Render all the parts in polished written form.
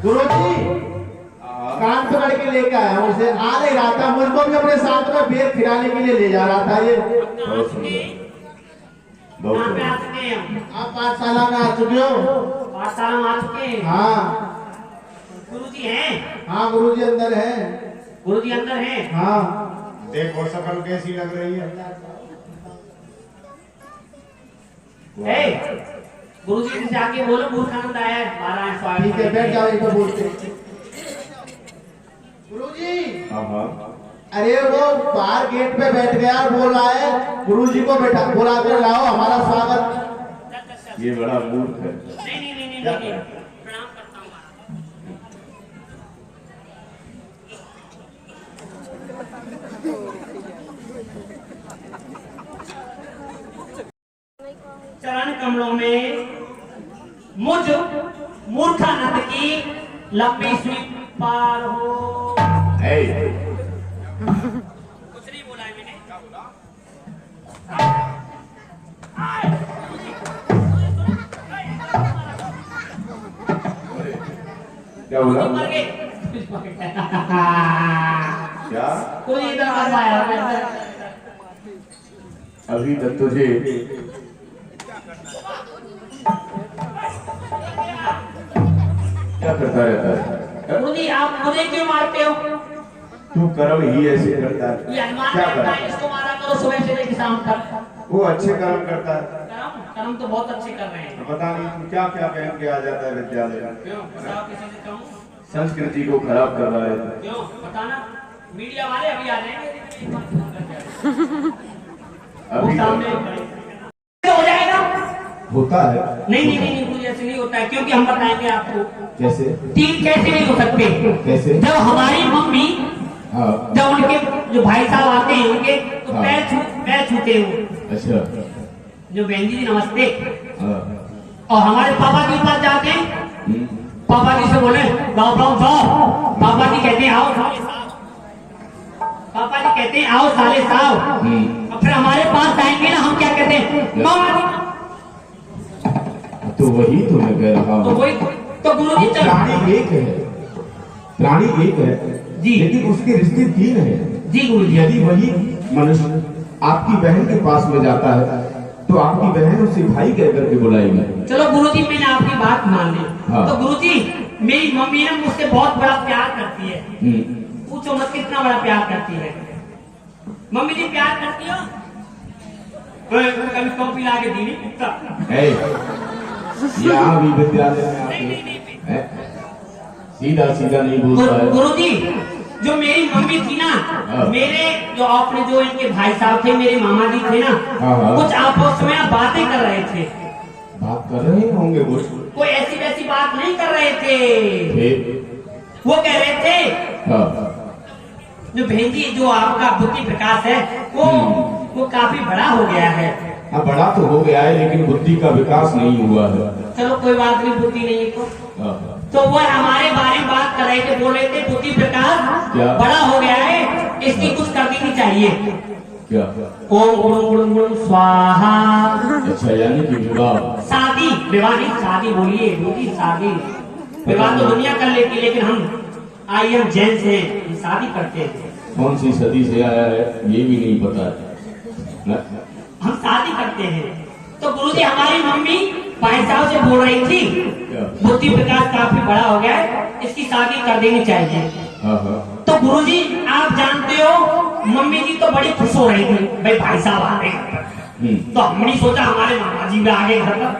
गुरुजी कान पकड़ के लेके आया हूँ उसे, आ नहीं रहा था, मुझको भी अपने साथ में बेर खिलाने के लिए ले जा रहा था। ये बहुत सुंदर, बहुत सुंदर। आप पाठशाला में आ चुके हो? पाठशाला में आ चुके हैं? हाँ गुरुजी हैं? हाँ गुरुजी अंदर है। गुरुजी अंदर हैं? हाँ देखो शकल कैसी लग रही है। गुरुजी से आके बोलो मूर्खानंद आया है, महाराज स्वामी। ठीक है, बैठ जाओ, इधर बोलते। गुरुजी हाँ अरे वो बाहर गेट पे बैठ गया और बोल रहा है गुरुजी को बैठा बुला कर लाओ, हमारा स्वागत। ये बड़ा मूर्ख है। नहीं, प्रणाम करता हूँ। चरण कमलों में मुझ मूर्खानंद की लंबी स्वीकार हो। कुछ नहीं बोला है मैंने। क्या बोला? मर गए। क्या? कोई इधर मर पाया? अभी तक तुझे क्या करता रहता है? गुरुजी आप मुझे क्यों मारते हो? तू कर्म ही ऐसे करता है। ये हनुमान क्या रहता है, कर? इसको मारा करो सुबह से लेकर शाम तक। वो अच्छे कर्म करता है। कर्म तो बहुत अच्छे कर रहे हैं। पता नहीं तू क्या क्या पहन के आ जाता है विद्यालय में। क्यों बताओ, किसी से कहूं? संस्कृति को खराब कर रहा है। क्यों बताना, मीडिया वाले अभी आ जाएंगे। अभी सामने हो जाएगा। होता है। नहीं कुछ ऐसे नहीं होता है, क्योंकि हम बताएंगे आपको। कैसे? तीन कैसे नहीं हो सकते? कैसे? जब हमारी मम्मी, हाँ जब उनके जो भाई साहब आते हैं उनके तो हाँ। पैर छूते हो। अच्छा जो बहन जी नमस्ते। हाँ। और हमारे पापा जी के पास जाते हैं, पापा जी से बोले गाँव जाओ, पापा जी कहते हैं आओ साले साहब, पापा जी कहते हैं आओ साले साहब। और फिर हमारे पास आएंगे ना, हम क्या कहते हैं मामा जी। तो वही तो मैं कह रहा तो हूँ। वही तो गुरुजी चल प्राणी एक है, प्राणी एक है जी, लेकिन उसके रिश्ते तीन है। जी गुरुजी। यदि वही मनुष्य आपकी बहन के पास में जाता है तो आपकी बहन उसे भाई कह करके बुलाएगी। चलो गुरुजी मैंने आपकी बात मान ली। हाँ। तो गुरुजी मेरी मम्मी ना मुझसे बहुत बड़ा प्यार करती है। पूछो मत कितना बड़ा प्यार करती है। मम्मी जी प्यार करती हो? कभी कॉपी ला के दी नहीं पिता। यहाँ भी विद्यालय में नहीं। सीधा सीधा नहीं बोलता है। गुरुजी जो मेरी मम्मी थी ना, मेरे जो आपने जो इनके भाई साहब थे, मेरे मामा जी थे ना, कुछ आपस में बातें कर रहे थे। बात कर रहे होंगे वो, कोई ऐसी वैसी बात नहीं कर रहे थे। वो कह रहे थे जो बहन जी जो आपका बुद्धि प्रकाश है वो काफी बड़ा हो गया है। हाँ बड़ा तो हो गया है लेकिन बुद्धि का विकास नहीं हुआ है। चलो कोई बात नहीं, बुद्धि नहीं है तो वो हमारे बारे में बात कर रहे थे, बोल रहे थे बुद्धि प्रकाश बड़ा हो गया है, इसकी कुछ कर देनी चाहिए। क्या? ओम गुण गुण स्वाहा। अच्छा यानी कि विवाह? शादी, विवाह नहीं, शादी बोलिए बोलिए, शादी। विवाह तो दुनिया कर लेती, लेकिन हम हम जैन से शादी करते हैं। कौन सी सदी से आया है ये भी नहीं पता है। हम शादी करते हैं। तो गुरुजी हमारी मम्मी भाई साहब से बोल रही थी बुद्धि प्रकाश काफी बड़ा हो गया है, इसकी शादी कर देनी चाहिए। तो गुरुजी आप जानते हो मम्मी जी तो बड़ी खुश हो रही थी, भाई साहब आ गए। तो हमने सोचा हमारे मामा जी भी आ गए घर पर।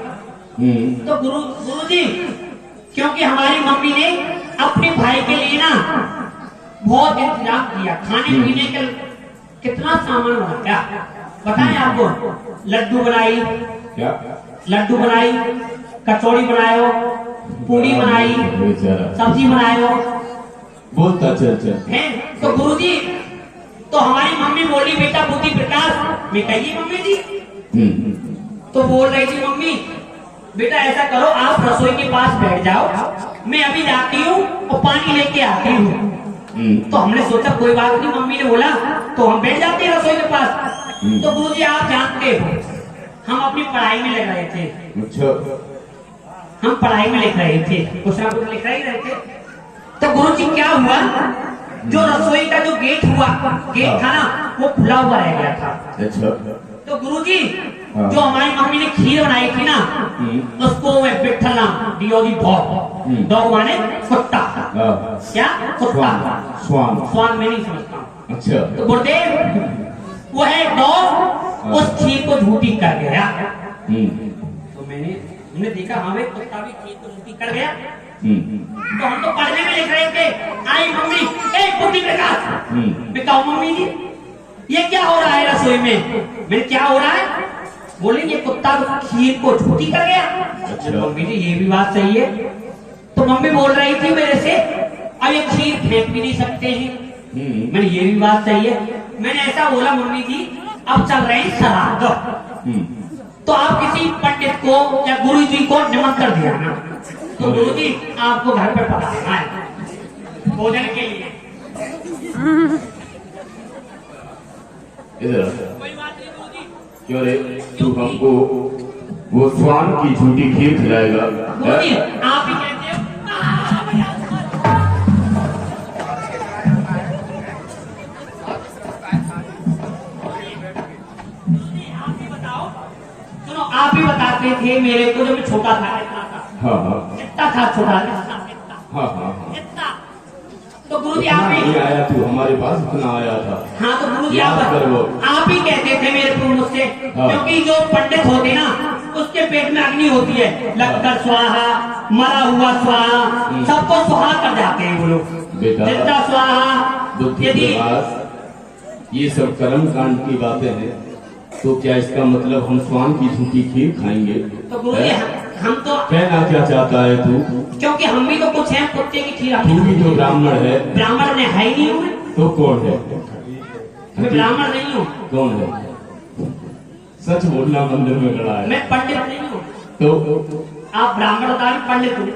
तो गुरुजी क्योंकि हमारी मम्मी ने अपने भाई के लिए ना बहुत इंतजाम किया, खाने पीने के कितना सामान बनाया बताएं आपको। लड्डू बनाई, क्या? लड्डू बनाई, कचौड़ी बनायो, पूरी बनाई, सब्जी बनायो। बहुत अच्छा है तो गुरुजी तो हमारी मम्मी बोली बेटा बुद्धि प्रकाश मैं कहिए मम्मी जी। तो बोल रही थी मम्मी बेटा ऐसा करो आप रसोई के पास बैठ जाओ, मैं अभी जाती हूँ और पानी लेके आती हूँ। तो हमने सोचा कोई बात नहीं, मम्मी ने बोला तो हम बैठ जाते हैं रसोई के पास। तो गुरुजी आप जानते हो हम अपनी पढ़ाई में लग रहे थे। अच्छा हम पढ़ाई में लिख रहे थे, कुछ ना कुछ लिख ही रहे थे। तो गुरुजी क्या हुआ, जो रसोई का जो गेट था ना, वो खुला हुआ रह गया था। अच्छा। तो गुरुजी जो हमारी मम्मी ने खीर बनाई थी ना, उसको मैं बिट्ठल नाम डियोगी डॉग माने कुत्ता, क्या कुत्ता, स्वान में नहीं समझता। अच्छा। तो गुरुदेव वो है डॉग, उस खीर को झूठी कर गया। तो हमने देखा हमें कुत्ता भी खीर को झूठी कर गया। तो हम तो पढ़ने में लिख रहे थे, आई मम्मी एक बुद्धि प्रकाश, बताओ मम्मी जी ये क्या हो रहा है रसोई में? मैं क्या हो रहा है? बोले ये कुत्ता तो खीर को झूठी कर गया। अच्छा। मम्मी जी ये भी बात सही है। तो मम्मी बोल रही थी मेरे से, अब ये खीर फेंक भी नहीं सकते हैं। मैंने ये भी बात सही है। मैंने ऐसा बोला मम्मी जी अब चल रहे हैं श्राद्ध, तो आप किसी पंडित को या गुरु जी को निमंत्रण दिया ना, तो गुरु जी आपको घर पर पधारना है भोजन के लिए। इधर कोई बात नहीं गुरु जी। क्यों रे, तू हमको वो स्वान की झूठी खीर खिलाएगा? गुरु जी आप ही कहते हो। आप ही बताते थे मेरे को जब मैं छोटा था, इतना था छोटा, इतना। तो गुरुजी आप ही आया, तू हमारे पास इतना आया था। हाँ तो गुरुजी आप ही कहते थे मेरे को मुझसे, क्योंकि जो पंडित होते ना उसके पेट में अग्नि होती है, लगकर स्वाहा, मरा हुआ स्वाहा, सबको स्वाहा कर जाते हैं वो लोग। जितना स्वाहा, यदि ये सब कर्म कांड की बातें हैं, तो क्या इसका मतलब हम स्वान की झूठी खीर खाएंगे? तो गुरुजी हम तो कहना क्या चाहता है तू? क्योंकि हम भी तो कुछ हैं, कुत्ते की खीर। तू भी तो ब्राह्मण है। ब्राह्मण ने है ही नहीं हूँ। तो कौन है? मैं ब्राह्मण नहीं हूँ। कौन है? सच बोलना, मंदिर में खड़ा है। मैं पंडित नहीं हूँ। तो आप ब्राह्मण बता रहे पंडित हूँ।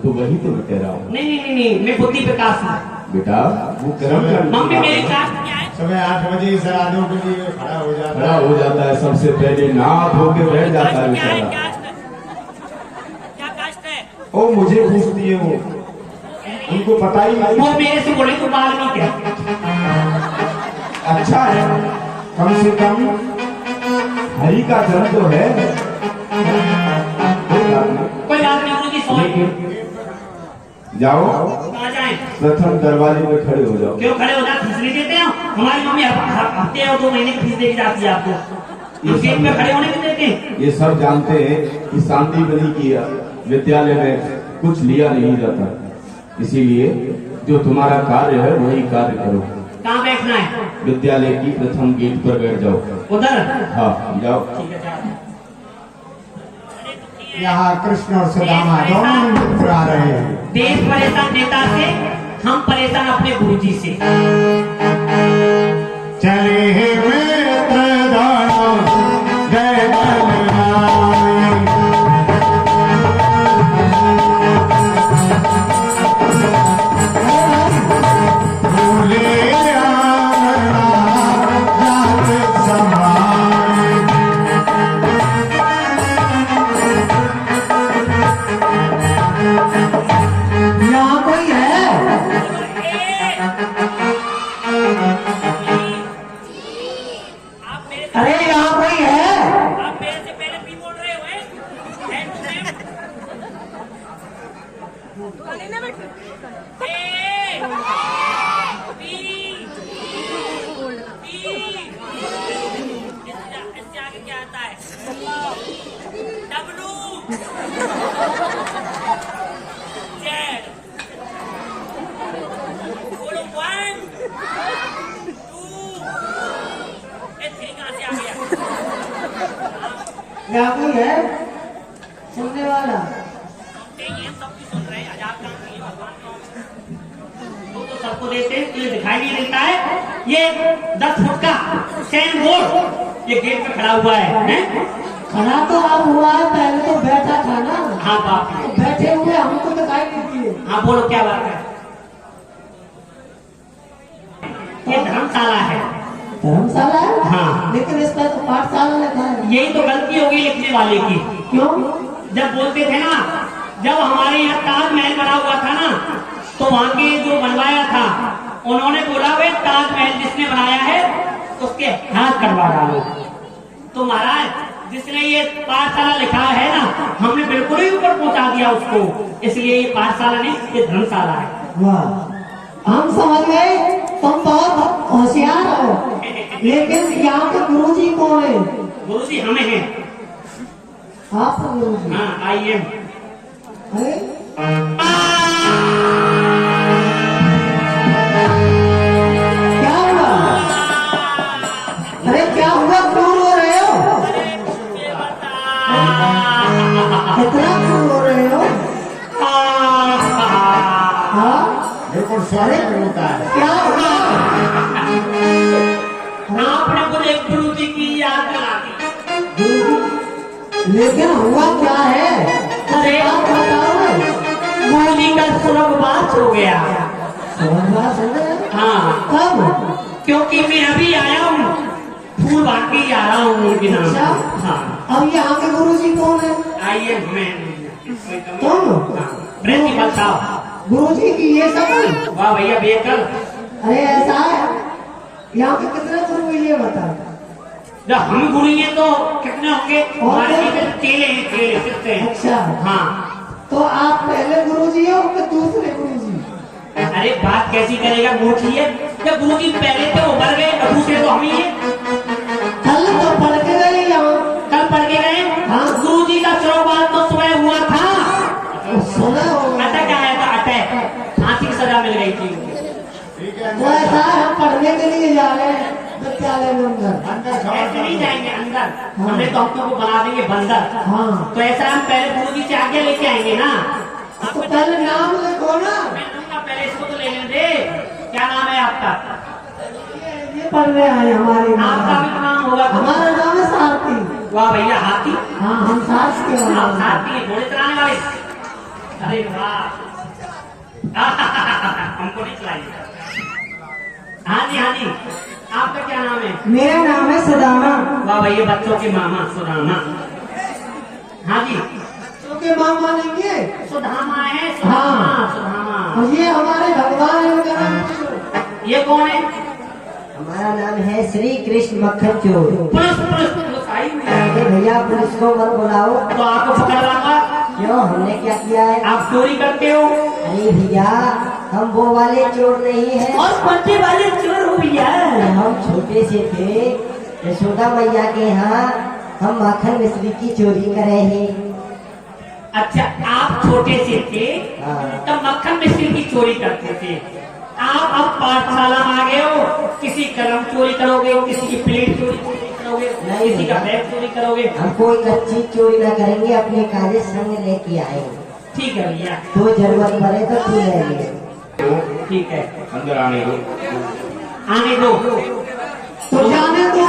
तो वही तो मैं कह रहा हूँ। नहीं, मैं बुद्धि प्रकाश हूँ। बेटा वो कर्म मम्मी मेरी कास्ट क्या है? सुबह 8 बजे श्राद्धों के लिए खड़ा हो जाता है। सबसे पहले नहा धो के बैठ जाता है बेचारा। क्या कास्ट है? ओ मुझे पूछती है वो, उनको पता ही नहीं। वो मेरे से बोले तो बाल नहीं क्या? अच्छा है, कम से कम हरि का जन्म तो है। कोई बात नहीं गुरुजी, सॉरी। जाओ आ जाए, प्रथम दरवाजे में खड़े हो जाओ। क्यों खड़े हो जाए? फीस नहीं देते हैं हमारी मम्मी, हफ्ते और 2 महीने की फीस देगी जाती है आपको। गेट में खड़े होने की देते हैं। ये सब जानते हैं कि शांति बनी की विद्यालय में कुछ लिया नहीं जाता, इसीलिए जो तुम्हारा कार्य है वही कार्य करो। कहाँ बैठना है? विद्यालय की प्रथम गेट पर बैठ जाओ। उधर? हाँ जाओ। यहाँ कृष्ण और सुदामा दोनों मित्र आ रहे हैं। देश परेशान नेता से, हम परेशान अपने गुरुजी से। चले हे मित्र दोनों जय बलराम, भूले राम जात समान। यहाँ कोई है? अरे यहाँ कोई है? आप मेरे से पहले भी बोल रहे हो? इससे आगे क्या आता है? डब्लू जेड, बोलो 1 2 3 कहाँ से आ गया? यहाँ कोई है सुनने वाला? हम सब कुछ सुन रहे हैं। हजार काम किए भगवान तो सबको देते हैं, ये दिखाई नहीं देता है। ये 10 फुट का सैन बोर्ड ये गेट पे खड़ा हुआ है? खड़ा तो अब हुआ है, पहले तो बैठा था ना। हाँ बाप रे। तो बैठे हुए हमको दिखाई नहीं दिए। हाँ बोलो क्या बात है? ये धर्मशाला है। धर्मशाला है? हाँ। लेकिन इस पर तो पाठशाला लिखा है। यही तो गलती होगी लिखने वाले की। क्यों? जब बोलते थे ना, जब हमारे यहाँ ताजमहल बना हुआ था ना, तो वहाँ के जो बनवाया था उन्होंने बोला वे ताजमहल जिसने बनाया है उसके हाथ कटवा डालो। तो महाराज जिसने ये पाठशाला लिखा है ना, हमने बिल्कुल ही ऊपर पहुंचा दिया उसको, इसलिए ये पाठशाला नहीं, ये धर्मशाला है। वाह, हम समझ गए तुम बहुत होशियार हो, लेकिन यहाँ के गुरुजी कौन है? गुरुजी हमें हैं। आप गुरुजी? हाँ, आई एम। अरे क्या हुआ? अरे क्या हुआ, क्यों रो रहे हो? कितना क्यों रो रहे हो? हाँ, बिल्कुल स्वागत होता है। क्या हुआ? आपने मुझे गुरुजी की याद दिला दी। गुरुजी, लेकिन हुआ क्या है? अरे आप बताओ। गुरुजी का स्वर्गवास हो गया। स्वर्गवास हो गया? हाँ, कब? क्योंकि मैं अभी आया हूँ, फूल बांट के ही आ रहा हूँ उनके नाम। अच्छा। हाँ, अब यहाँ के गुरुजी कौन है? आई एम मैं। तुम? प्रिंसिपल साहब। गुरुजी की ये सब? वाह भैया बेकल। अरे ऐसा है, यहाँ के कितने गुरु हैं ये बता। जब हम गुरु हैं तो कितने होंगे? हमारे में चेले हैं, चेले कितने हैं? अच्छा, हाँ। तो आप पहले गुरुजी हो कि दूसरे गुरुजी? अरे बात कैसी करेगा मूर्खी है, जब गुरुजी पहले थे वो मर गए और दूसरे तो हम ही हैं। कल तो पढ़ के गए यहाँ। कल पढ़ के गए। हाँ। गुरुजी का स्वर्गवास तो सुबह हुआ था। सुना हो? अटैक आया था, अटैक, फांसी की सजा मिल गई थी। तो ऐसा है, हम पढ़ने के लिए जा रहे हैं विद्यालय में अंदर। ऐसे नहीं जाएंगे अंदर, हमने तो हमको बना देंगे बंदर। हाँ, तो ऐसा हम पहले गुरुजी से आगे लेके आएंगे ना। तो पहले नाम लिखो ना। मैं लूंगा, पहले इसको तो ले लेने दे। क्या नाम है आपका? ये पढ़ रहे हैं हमारे आपका भी तो नाम होगा। हमारा नाम है सारथी। वाह भैया, हाथी। हाँ, हम साथ के आप हैं। साथी हैं, घोड़े चलाने वाले। अरे वाह, हमको नहीं चलाएंगे। हाँ जी, हाँ जी, आपका क्या नाम है? मेरा नाम है सुदामा। वाह भैया, बच्चों के मामा सुदामा। हाँ जी, क्योंकि मामा नहीं है, सुदामा है। सुदामा, हाँ। सुदामा। और ये हमारे भगवान है, उनका नाम पूछो। ये कौन है? हमारा नाम है श्री कृष्ण मक्खन चोर। पुलिस आई हुई है। अरे भैया पुलिस को मत बुलाओ। तो आपको पकड़वाऊंगा। क्यों, हमने क्या किया है? आप चोरी करते हो? अरे भैया हम वो वाले चोर नहीं हैं। और पट्टे वाले चोर हो भैया। हम छोटे से थे, यशोदा मैया के यहाँ हम माखन मिश्री की चोरी करे हैं। अच्छा, आप छोटे से थे हाँ। तब मक्खन मिश्री की चोरी करते थे। आप अब पाठशाला में आ गए हो, किसी कलम चोरी करोगे, किसी की प्लेट चोरी करोगे, नहीं, किसी का बैग चोरी करोगे। हम कोई चीज चोरी न करेंगे, अपने कागज संग लेके आएंगे। ठीक है भैया, तो जरूरत पड़े तो तू ले ले। ठीक है, अंदर आने दो। आने दो। तो जाने दो।